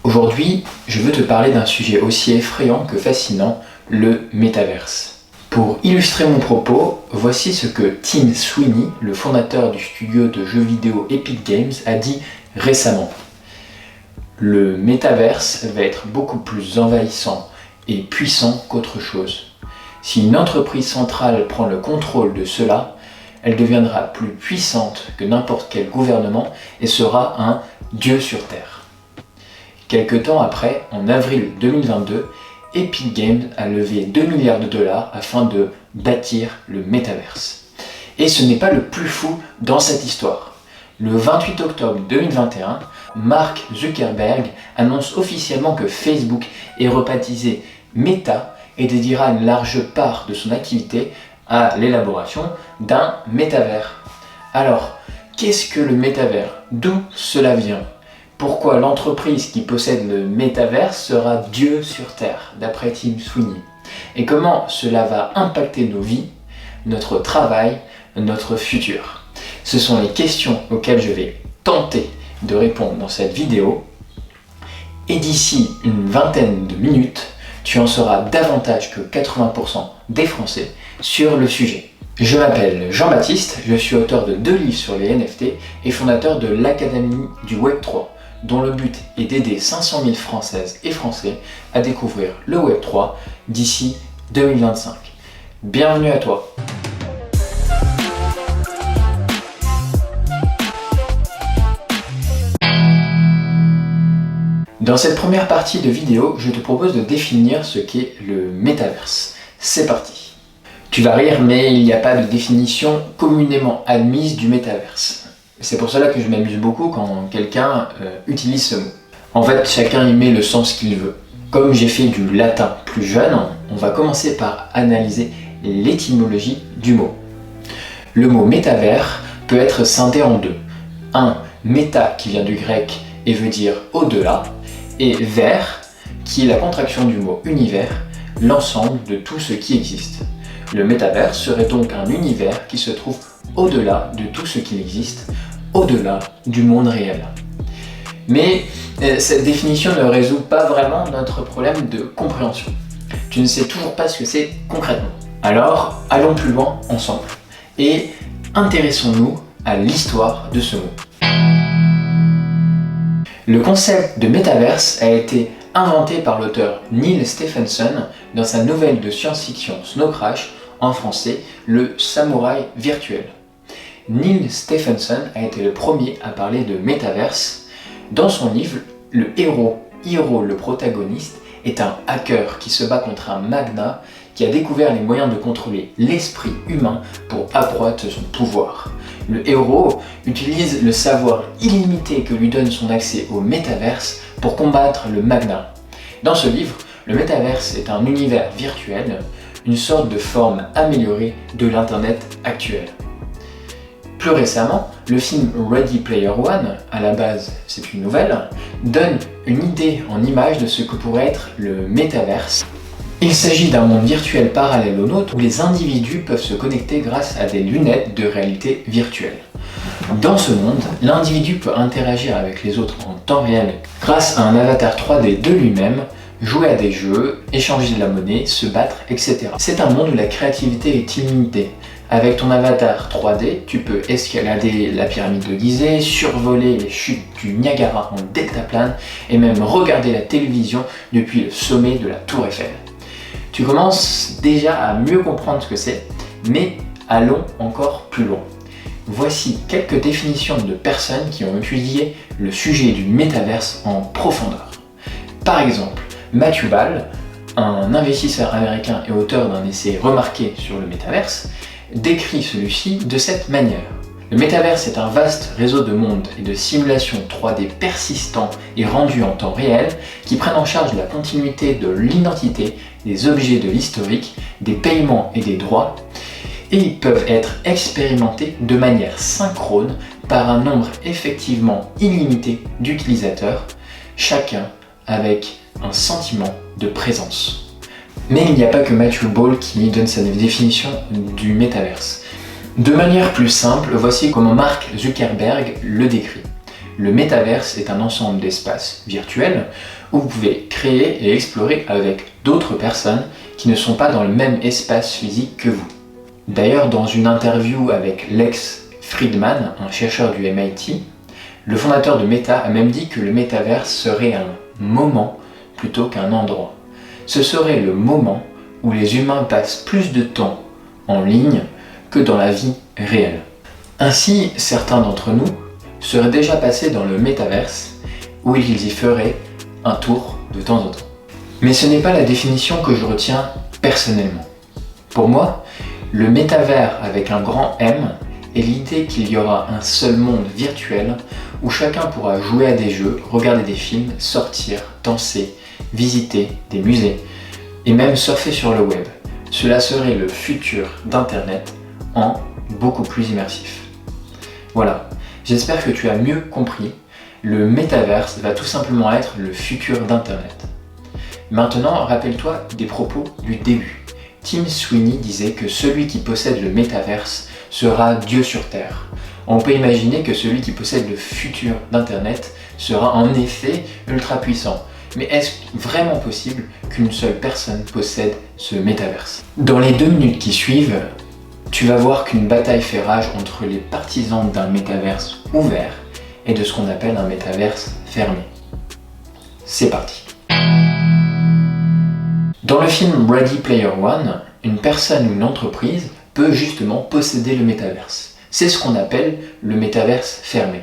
Aujourd'hui, je veux te parler d'un sujet aussi effrayant que fascinant, le métaverse. Pour illustrer mon propos, voici ce que Tim Sweeney, le fondateur du studio de jeux vidéo Epic Games, a dit récemment. Le métaverse va être beaucoup plus envahissant et puissant qu'autre chose. Si une entreprise centrale prend le contrôle de cela, elle deviendra plus puissante que n'importe quel gouvernement et sera un dieu sur terre. Quelque temps après, en avril 2022, Epic Games a levé 2 milliards de dollars afin de bâtir le métaverse. Et ce n'est pas le plus fou dans cette histoire. Le 28 octobre 2021, Mark Zuckerberg annonce officiellement que Facebook est rebaptisé Meta et dédiera une large part de son activité à l'élaboration d'un métavers. Alors, qu'est-ce que le métavers? D'où cela vient? Pourquoi l'entreprise qui possède le métavers sera Dieu sur Terre, d'après Tim Sweeney? Et comment cela va impacter nos vies, notre travail, notre futur? Ce sont les questions auxquelles je vais tenter de répondre dans cette vidéo. Et d'ici une vingtaine de minutes, tu en sauras davantage que 80% des Français sur le sujet. Je m'appelle Jean-Baptiste, je suis auteur de 2 livres sur les NFT et fondateur de l'Académie du Web3, dont le but est d'aider 500 000 Françaises et Français à découvrir le Web3 d'ici 2025. Bienvenue à toi! Dans cette première partie de vidéo, je te propose de définir ce qu'est le métaverse. C'est parti! Tu vas rire, mais il n'y a pas de définition communément admise du métaverse. C'est pour cela que je m'amuse beaucoup quand quelqu'un utilise ce mot. En fait, chacun y met le sens qu'il veut. Comme j'ai fait du latin plus jeune, on va commencer par analyser l'étymologie du mot. Le mot métavers peut être scindé en deux. Un, méta qui vient du grec et veut dire au-delà, et vers qui est la contraction du mot univers, l'ensemble de tout ce qui existe. Le métavers serait donc un univers qui se trouve au-delà de tout ce qui existe, au-delà du monde réel. Mais cette définition ne résout pas vraiment notre problème de compréhension. Tu ne sais toujours pas ce que c'est concrètement. Alors, allons plus loin ensemble et intéressons-nous à l'histoire de ce mot. Le concept de métaverse a été inventé par l'auteur Neal Stephenson dans sa nouvelle de science-fiction Snow Crash, en français, le samouraï virtuel. Neal Stephenson a été le premier à parler de métaverse. Dans son livre, le héros, Hiro le protagoniste, est un hacker qui se bat contre un magnat qui a découvert les moyens de contrôler l'esprit humain pour accroître son pouvoir. Le héros utilise le savoir illimité que lui donne son accès au métaverse pour combattre le magnat. Dans ce livre, le métaverse est un univers virtuel, une sorte de forme améliorée de l'internet actuel. Plus récemment, le film Ready Player One, à la base c'est une nouvelle, donne une idée en image de ce que pourrait être le métaverse. Il s'agit d'un monde virtuel parallèle au nôtre où les individus peuvent se connecter grâce à des lunettes de réalité virtuelle. Dans ce monde, l'individu peut interagir avec les autres en temps réel grâce à un avatar 3D de lui-même, jouer à des jeux, échanger de la monnaie, se battre, etc. C'est un monde où la créativité est illimitée. Avec ton avatar 3D, tu peux escalader la pyramide de Gizeh, survoler les chutes du Niagara en deltaplane et même regarder la télévision depuis le sommet de la Tour Eiffel. Tu commences déjà à mieux comprendre ce que c'est, mais allons encore plus loin. Voici quelques définitions de personnes qui ont étudié le sujet du métaverse en profondeur. Par exemple, Matthew Ball, un investisseur américain et auteur d'un essai remarqué sur le métaverse, décrit celui-ci de cette manière. Le métaverse est un vaste réseau de mondes et de simulations 3D persistants et rendus en temps réel qui prennent en charge la continuité de l'identité, des objets de l'historique, des paiements et des droits, et ils peuvent être expérimentés de manière synchrone par un nombre effectivement illimité d'utilisateurs, chacun avec un sentiment de présence. Mais il n'y a pas que Matthew Ball qui donne sa définition du métaverse. De manière plus simple, voici comment Mark Zuckerberg le décrit. Le métaverse est un ensemble d'espaces virtuels où vous pouvez créer et explorer avec d'autres personnes qui ne sont pas dans le même espace physique que vous. D'ailleurs, dans une interview avec Lex Fridman, un chercheur du MIT, le fondateur de Meta a même dit que le métaverse serait un moment plutôt qu'un endroit. Ce serait le moment où les humains passent plus de temps en ligne que dans la vie réelle. Ainsi, certains d'entre nous seraient déjà passés dans le métaverse où ils y feraient un tour de temps en temps. Mais ce n'est pas la définition que je retiens personnellement. Pour moi, le métavers avec un grand M est l'idée qu'il y aura un seul monde virtuel où chacun pourra jouer à des jeux, regarder des films, sortir, danser, visiter des musées et même surfer sur le web. Cela serait le futur d'Internet en beaucoup plus immersif. Voilà, j'espère que tu as mieux compris. Le métaverse va tout simplement être le futur d'Internet. Maintenant, rappelle-toi des propos du début. Tim Sweeney disait que celui qui possède le métaverse sera Dieu sur Terre. On peut imaginer que celui qui possède le futur d'Internet sera en effet ultra puissant. Mais est-ce vraiment possible qu'une seule personne possède ce métaverse? Dans les 2 minutes qui suivent, tu vas voir qu'une bataille fait rage entre les partisans d'un métaverse ouvert et de ce qu'on appelle un métaverse fermé. C'est parti. Dans le film Ready Player One, une personne ou une entreprise peut justement posséder le métaverse. C'est ce qu'on appelle le métaverse fermé.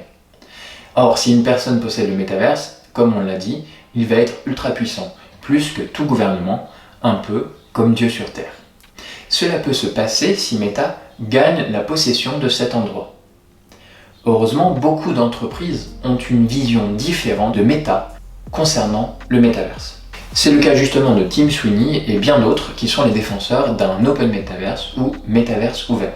Or, si une personne possède le métaverse, comme on l'a dit, il va être ultra puissant, plus que tout gouvernement, un peu comme Dieu sur Terre. Cela peut se passer si Meta gagne la possession de cet endroit. Heureusement, beaucoup d'entreprises ont une vision différente de Meta concernant le métaverse. C'est le cas justement de Tim Sweeney et bien d'autres qui sont les défenseurs d'un open metaverse ou métaverse ouvert.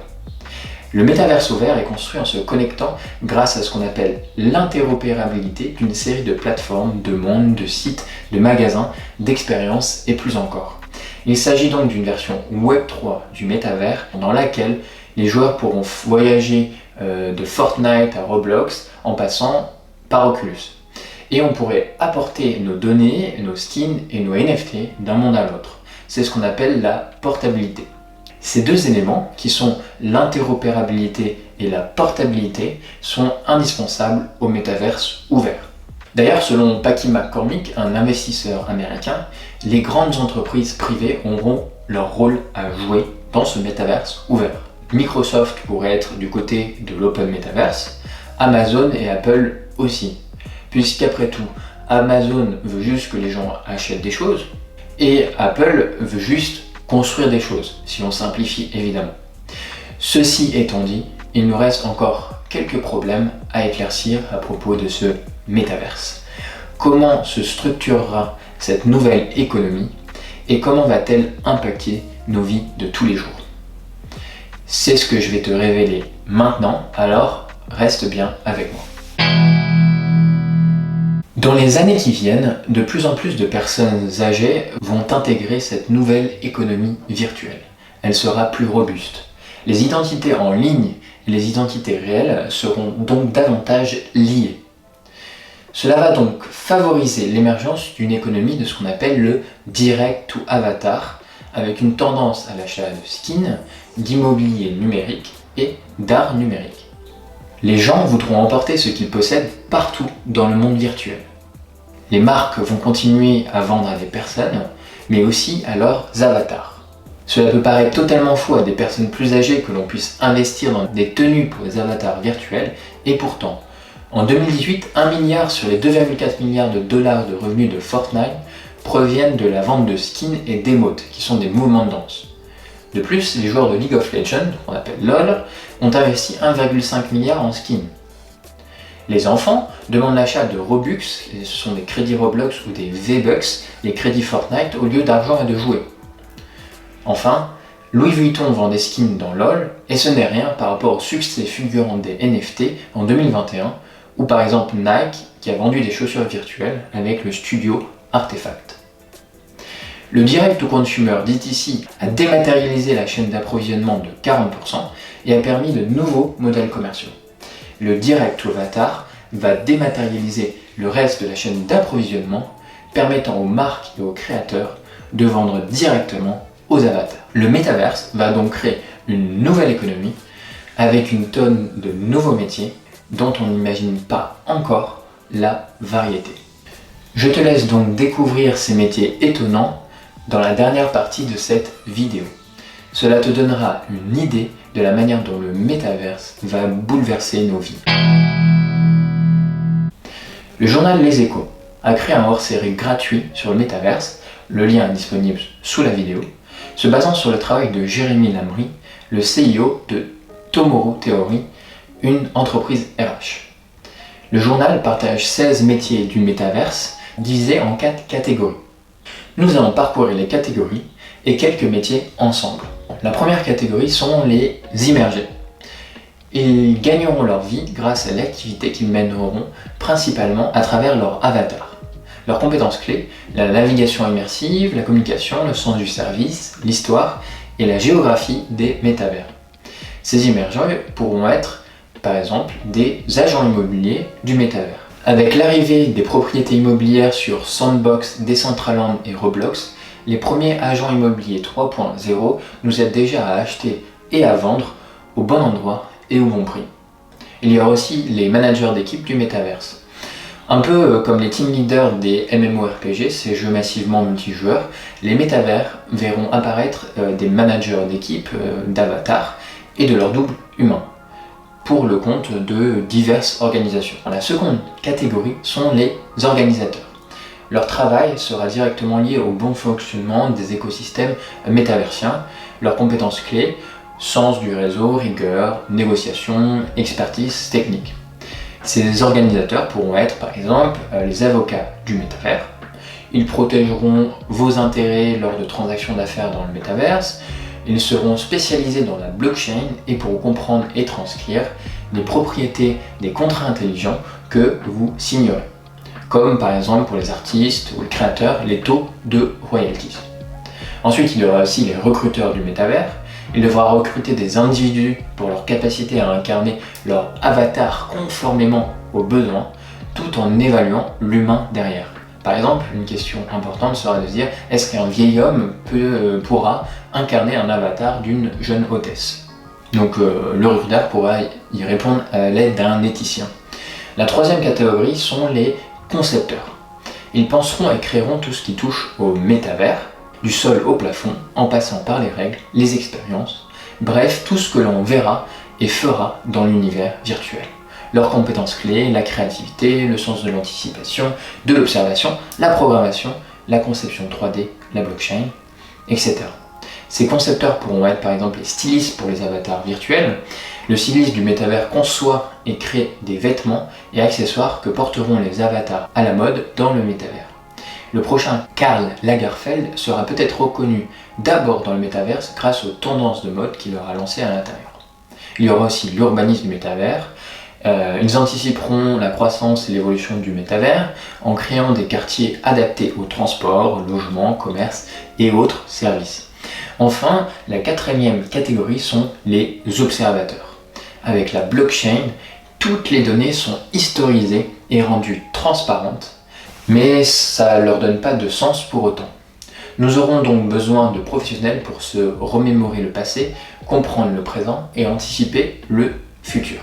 Le métaverse ouvert est construit en se connectant grâce à ce qu'on appelle l'interopérabilité d'une série de plateformes, de mondes, de sites, de magasins, d'expériences et plus encore. Il s'agit donc d'une version Web 3 du métavers dans laquelle les joueurs pourront voyager de Fortnite à Roblox en passant par Oculus. Et on pourrait apporter nos données, nos skins et nos NFT d'un monde à l'autre. C'est ce qu'on appelle la portabilité. Ces 2 éléments, qui sont l'interopérabilité et la portabilité, sont indispensables au métaverse ouvert. D'ailleurs, selon Packy McCormick, un investisseur américain, les grandes entreprises privées auront leur rôle à jouer dans ce métaverse ouvert. Microsoft pourrait être du côté de l'open metaverse, Amazon et Apple aussi. Puisqu'après tout, Amazon veut juste que les gens achètent des choses et Apple veut juste construire des choses, si on simplifie évidemment. Ceci étant dit, il nous reste encore quelques problèmes à éclaircir à propos de ce métaverse. Comment se structurera cette nouvelle économie et comment va-t-elle impacter nos vies de tous les jours? C'est ce que je vais te révéler maintenant, alors reste bien avec moi. Dans les années qui viennent, de plus en plus de personnes âgées vont intégrer cette nouvelle économie virtuelle. Elle sera plus robuste. Les identités en ligne et les identités réelles seront donc davantage liées. Cela va donc favoriser l'émergence d'une économie de ce qu'on appelle le direct to avatar, avec une tendance à l'achat de skins, d'immobilier numérique et d'art numérique. Les gens voudront emporter ce qu'ils possèdent partout dans le monde virtuel. Les marques vont continuer à vendre à des personnes, mais aussi à leurs avatars. Cela peut paraître totalement fou à des personnes plus âgées que l'on puisse investir dans des tenues pour des avatars virtuels, et pourtant, en 2018, 1 milliard sur les 2,4 milliards de dollars de revenus de Fortnite proviennent de la vente de skins et d'émotes, qui sont des mouvements de danse. De plus, les joueurs de League of Legends, qu'on appelle LoL, ont investi 1,5 milliard en skins. Les enfants demandent l'achat de Robux, ce sont des crédits Roblox ou des V-Bucks, les crédits Fortnite, au lieu d'argent et de jouets. Enfin, Louis Vuitton vend des skins dans LoL, et ce n'est rien par rapport au succès fulgurant des NFT en 2021, ou par exemple Nike qui a vendu des chaussures virtuelles avec le studio Artefact. Le direct to consumer DTC a dématérialisé la chaîne d'approvisionnement de 40% et a permis de nouveaux modèles commerciaux. Le direct to avatar va dématérialiser le reste de la chaîne d'approvisionnement, permettant aux marques et aux créateurs de vendre directement aux avatars. Le métaverse va donc créer une nouvelle économie avec une tonne de nouveaux métiers dont on n'imagine pas encore la variété. Je te laisse donc découvrir ces métiers étonnants dans la dernière partie de cette vidéo. Cela te donnera une idée de la manière dont le métaverse va bouleverser nos vies. Le journal Les Échos a créé un hors-série gratuit sur le métaverse, le lien est disponible sous la vidéo, se basant sur le travail de Jérémy Lamry, le CIO de Tomorrow Theory, une entreprise RH. Le journal partage 16 métiers du métaverse divisés en 4 catégories. Nous allons parcourir les catégories et quelques métiers ensemble. La première catégorie sont les immergés. Ils gagneront leur vie grâce à l'activité qu'ils mèneront principalement à travers leur avatar. Leurs compétences clés, la navigation immersive, la communication, le sens du service, l'histoire et la géographie des métavers. Ces immergés pourront être, par exemple, des agents immobiliers du métavers. Avec l'arrivée des propriétés immobilières sur Sandbox, Decentraland et Roblox, les premiers agents immobiliers 3.0 nous aident déjà à acheter et à vendre au bon endroit et au bon prix. Il y aura aussi les managers d'équipe du métaverse. Un peu comme les team leaders des MMORPG, ces jeux massivement multijoueurs, les métavers verront apparaître des managers d'équipe, d'avatars et de leurs doubles humains pour le compte de diverses organisations. La seconde catégorie sont les organisateurs. Leur travail sera directement lié au bon fonctionnement des écosystèmes métaversiens, leurs compétences clés, sens du réseau, rigueur, négociation, expertise technique. Ces organisateurs pourront être par exemple les avocats du métavers. Ils protégeront vos intérêts lors de transactions d'affaires dans le métaverse. Ils seront spécialisés dans la blockchain et pourront comprendre et transcrire les propriétés des contrats intelligents que vous signerez, comme par exemple pour les artistes ou les créateurs, les taux de royalties. Ensuite, il y aura aussi les recruteurs du métavers. Il devra recruter des individus pour leur capacité à incarner leur avatar conformément aux besoins, tout en évaluant l'humain derrière. Par exemple, une question importante sera de se dire, est-ce qu'un vieil homme pourra incarner un avatar d'une jeune hôtesse? Donc le recruteur pourra y répondre à l'aide d'un éthicien. La troisième catégorie sont les concepteurs. Ils penseront et créeront tout ce qui touche au métavers, du sol au plafond, en passant par les règles, les expériences, bref, tout ce que l'on verra et fera dans l'univers virtuel. Leurs compétences clés, la créativité, le sens de l'anticipation, de l'observation, la programmation, la conception 3D, la blockchain, etc. Ces concepteurs pourront être par exemple les stylistes pour les avatars virtuels. Le styliste du métavers conçoit et crée des vêtements et accessoires que porteront les avatars à la mode dans le métavers. Le prochain Karl Lagerfeld sera peut-être reconnu d'abord dans le métaverse grâce aux tendances de mode qu'il aura lancées à l'intérieur. Il y aura aussi l'urbanisme du métavers. Ils anticiperont la croissance et l'évolution du métavers en créant des quartiers adaptés au transport, logement, commerce et autres services. Enfin, la quatrième catégorie sont les observateurs. Avec la blockchain, toutes les données sont historisées et rendues transparentes, mais ça ne leur donne pas de sens pour autant. Nous aurons donc besoin de professionnels pour se remémorer le passé, comprendre le présent et anticiper le futur.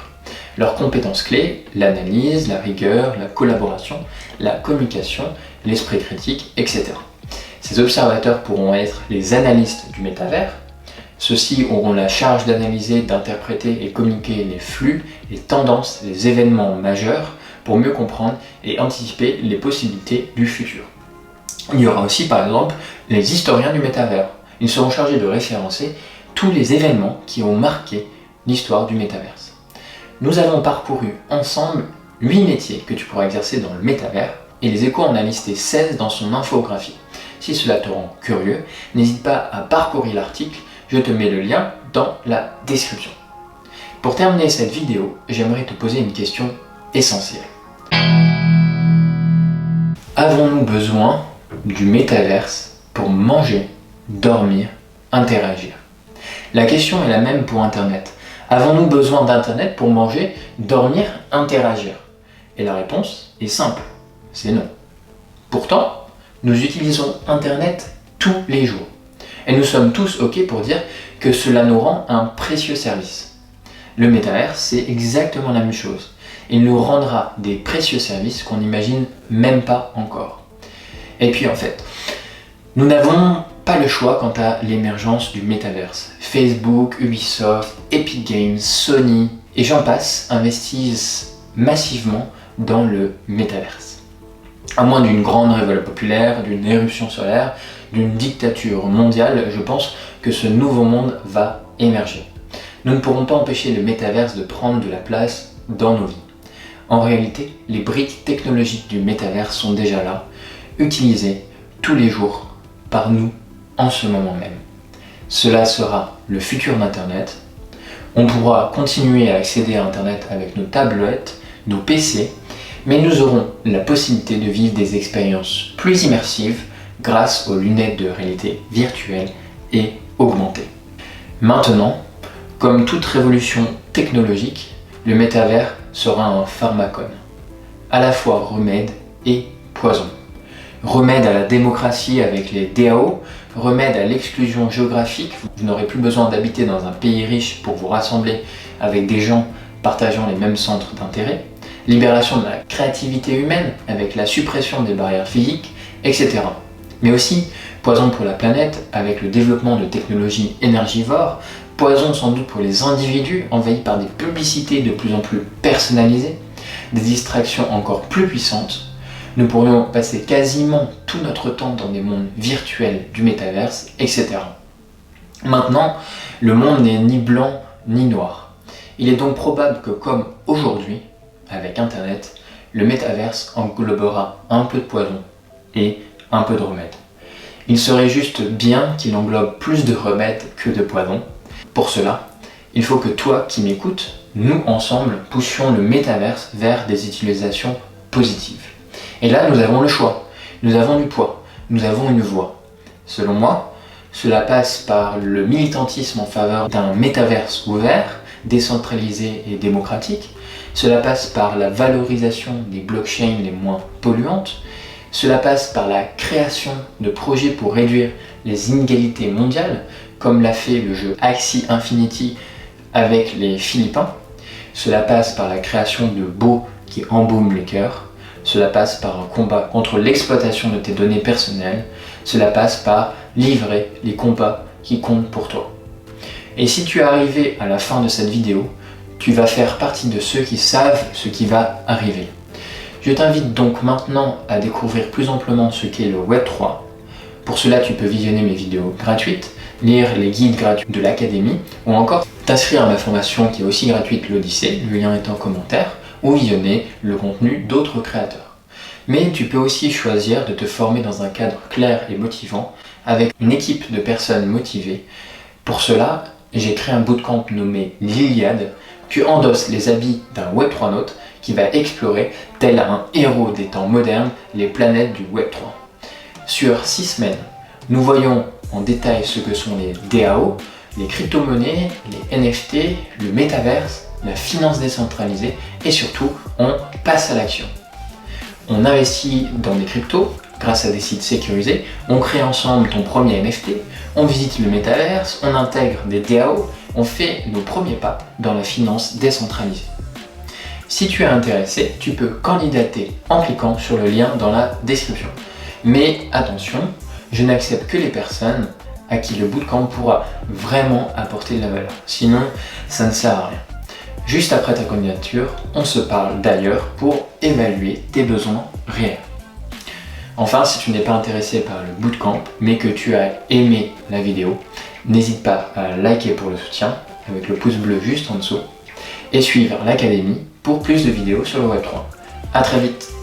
Leurs compétences clés, l'analyse, la rigueur, la collaboration, la communication, l'esprit critique, etc. Ces observateurs pourront être les analystes du métavers. Ceux-ci auront la charge d'analyser, d'interpréter et communiquer les flux, les tendances, les événements majeurs pour mieux comprendre et anticiper les possibilités du futur. Il y aura aussi par exemple les historiens du métavers. Ils seront chargés de référencer tous les événements qui ont marqué l'histoire du métaverse. Nous avons parcouru ensemble 8 métiers que tu pourras exercer dans le métavers et les Échos en a listé 16 dans son infographie. Si cela te rend curieux, n'hésite pas à parcourir l'article, je te mets le lien dans la description. Pour terminer cette vidéo, j'aimerais te poser une question essentielle. Avons-nous besoin du métaverse pour manger, dormir, interagir? La question est la même pour Internet. Avons-nous besoin d'Internet pour manger, dormir, interagir? Et la réponse est simple, c'est non. Pourtant, nous utilisons Internet tous les jours. Et nous sommes tous OK pour dire que cela nous rend un précieux service. Le métavers, c'est exactement la même chose. Il nous rendra des précieux services qu'on n'imagine même pas encore. Et puis en fait, nous n'avons pas le choix quant à l'émergence du métaverse. Facebook, Ubisoft, Epic Games, Sony et j'en passe investissent massivement dans le métaverse. À moins d'une grande révolte populaire, d'une éruption solaire, d'une dictature mondiale, je pense que ce nouveau monde va émerger. Nous ne pourrons pas empêcher le métaverse de prendre de la place dans nos vies. En réalité, les briques technologiques du métaverse sont déjà là, utilisées tous les jours par nous en ce moment même. Cela sera le futur d'Internet. On pourra continuer à accéder à Internet avec nos tablettes, nos PC, mais nous aurons la possibilité de vivre des expériences plus immersives grâce aux lunettes de réalité virtuelle et augmentée. Maintenant, comme toute révolution technologique, le métavers sera un pharmacone, à la fois remède et poison. Remède à la démocratie avec les DAO, remède à l'exclusion géographique, vous n'aurez plus besoin d'habiter dans un pays riche pour vous rassembler avec des gens partageant les mêmes centres d'intérêt, libération de la créativité humaine avec la suppression des barrières physiques, etc. Mais aussi poison pour la planète avec le développement de technologies énergivores, poison sans doute pour les individus envahis par des publicités de plus en plus personnalisées, des distractions encore plus puissantes. Nous pourrions passer quasiment tout notre temps dans des mondes virtuels du métaverse, etc. Maintenant, le monde n'est ni blanc ni noir. Il est donc probable que comme aujourd'hui, avec Internet, le métaverse englobera un peu de poison et un peu de remède. Il serait juste bien qu'il englobe plus de remèdes que de poison. Pour cela, il faut que toi qui m'écoutes, nous ensemble poussions le métaverse vers des utilisations positives. Et là, nous avons le choix, nous avons du poids, nous avons une voix. Selon moi, cela passe par le militantisme en faveur d'un métaverse ouvert, décentralisé et démocratique. Cela passe par la valorisation des blockchains les moins polluantes. Cela passe par la création de projets pour réduire les inégalités mondiales, comme l'a fait le jeu Axie Infinity avec les Philippins. Cela passe par la création de baux qui embaument les cœurs. Cela passe par un combat contre l'exploitation de tes données personnelles. Cela passe par livrer les combats qui comptent pour toi. Et si tu es arrivé à la fin de cette vidéo, tu vas faire partie de ceux qui savent ce qui va arriver. Je t'invite donc maintenant à découvrir plus amplement ce qu'est le Web3. Pour cela, tu peux visionner mes vidéos gratuites, lire les guides gratuits de l'Académie, ou encore t'inscrire à ma formation qui est aussi gratuite, l'Odyssée, le lien est en commentaire, ou visionner le contenu d'autres créateurs. Mais tu peux aussi choisir de te former dans un cadre clair et motivant, avec une équipe de personnes motivées. Pour cela, j'ai créé un bootcamp nommé l'Iliade. Tu endosses les habits d'un Web3naute qui va explorer, tel un héros des temps modernes, les planètes du Web3. Sur 6 semaines, nous voyons en détail ce que sont les DAO, les crypto-monnaies, les NFT, le métaverse, la finance décentralisée et surtout, on passe à l'action. On investit dans des cryptos grâce à des sites sécurisés, on crée ensemble ton premier NFT, on visite le métaverse, on intègre des DAO, on fait nos premiers pas dans la finance décentralisée. Si tu es intéressé, tu peux candidater en cliquant sur le lien dans la description. Mais attention, je n'accepte que les personnes à qui le bootcamp pourra vraiment apporter de la valeur. Sinon, ça ne sert à rien. Juste après ta candidature, on se parle d'ailleurs pour évaluer tes besoins réels. Enfin, si tu n'es pas intéressé par le bootcamp, mais que tu as aimé la vidéo, n'hésite pas à liker pour le soutien, avec le pouce bleu juste en dessous, et suivre l'Académie pour plus de vidéos sur le Web3. À très vite!